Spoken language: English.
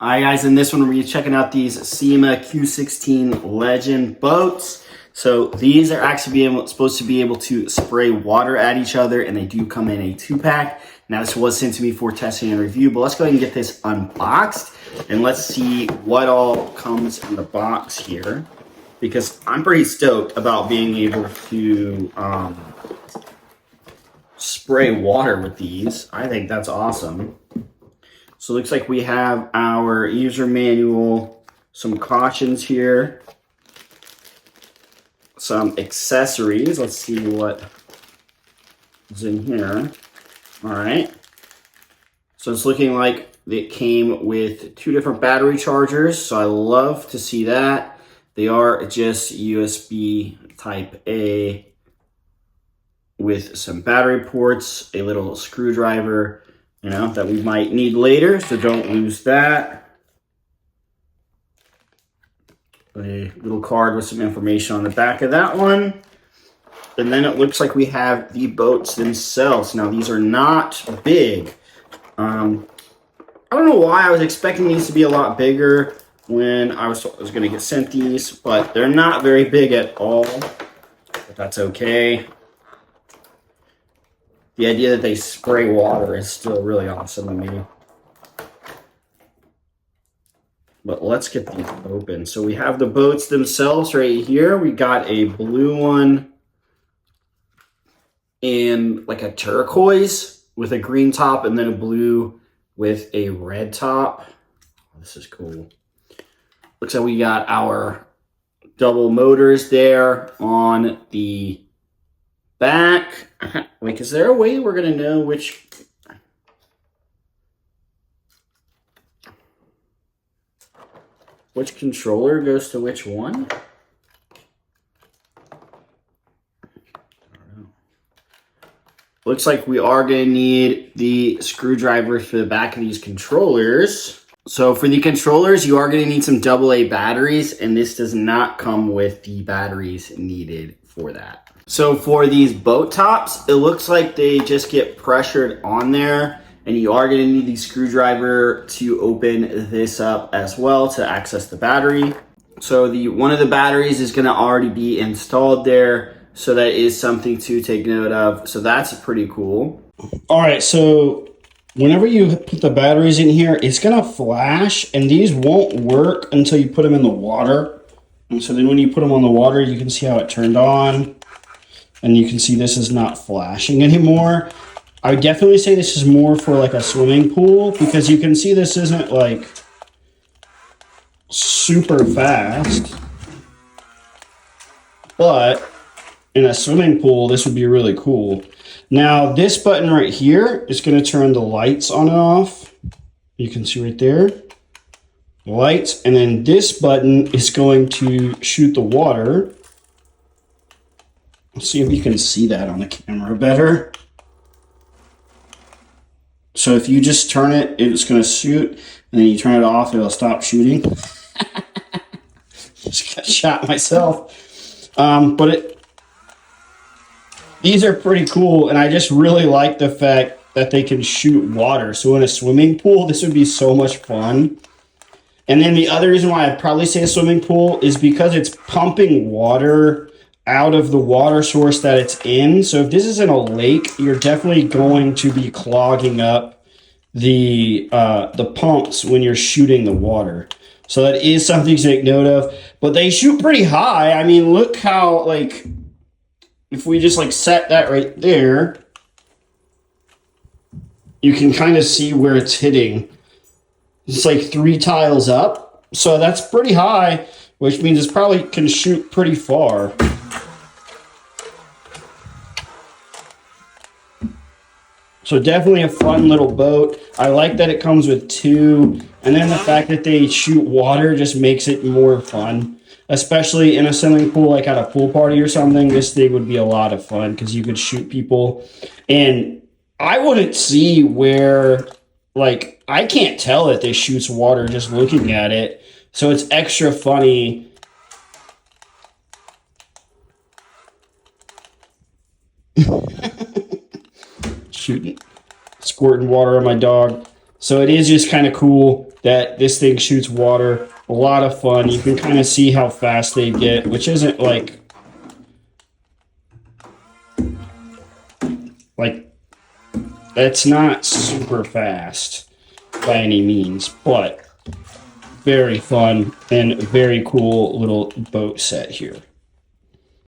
Alright guys, in this one we're going to be checking out these Syma Q16 Legend boats. So these are actually supposed to be able to spray water at each other, and they do come in a 2-pack. Now this was sent to me for testing and review, but let's go ahead and get this unboxed and let's see what all comes in the box here, because I'm pretty stoked about being able to spray water with these. I think that's awesome. So it looks like we have our user manual, some cautions here, some accessories. Let's see what is in here. All right. So it's looking like it came with 2 different battery chargers. So I love to see that. They are just USB type A with some battery ports, a little screwdriver, that we might need later, so don't lose that. A little card with some information on the back of that one. And then it looks like we have the boats themselves. Now, these are not big. I don't know why I was expecting these to be a lot bigger when I was going to get sent these, but they're not very big at all. But that's okay. The idea that they spray water is still really awesome to me. But let's get these open. So we have the boats themselves right here. We got a blue one and like a turquoise with a green top, and then a blue with a red top. This is cool. Looks like we got our double motors there on the back. Like, is there a way we're gonna know which controller goes to which one? I don't know. Looks like we are gonna need the screwdriver for the back of these controllers. So for the controllers, you are gonna need some AA batteries, and this does not come with the batteries needed for that. So for these boat tops, it looks like they just get pressured on there, and you are going to need the screwdriver to open this up as well to access the battery. So one of the batteries is going to already be installed there, so that is something to take note of. So that's pretty cool. All right, so whenever you put the batteries in here, it's going to flash, and these won't work until you put them in the water. And so then when you put them on the water, you can see how it turned on. And you can see this is not flashing anymore. I would definitely say this is more for like a swimming pool, because you can see this isn't like super fast. But in a swimming pool, this would be really cool. Now, this button right here is going to turn the lights on and off. You can see right there. Lights. And then this button is going to shoot the water. Let's see if you can see that on the camera better. So if you just turn it, it's going to shoot, and then you turn it off, it'll stop shooting. Just got shot myself. These are pretty cool, and I just really like the fact that they can shoot water. So in a swimming pool, this would be so much fun. And then the other reason why I'd probably say a swimming pool is because it's pumping water out of the water source that it's in. So if this is in a lake, you're definitely going to be clogging up the pumps when you're shooting the water. So that is something to take note of. But they shoot pretty high. I mean, look how, like, if we just like set that right there, you can kind of see where it's hitting. It's like 3 tiles up. So that's pretty high, which means it probably can shoot pretty far. So definitely a fun little boat. I like that it comes with 2. And then the fact that they shoot water just makes it more fun. Especially in a swimming pool, like at a pool party or something. This thing would be a lot of fun because you could shoot people. And I wouldn't see where, like, I can't tell that this shoots water just looking at it. So it's extra funny. Shooting, squirting water on my dog. So it is just kind of cool that this thing shoots water. A lot of fun. You can kind of see how fast they get, which isn't like that's not super fast by any means, but very fun and very cool little boat set here.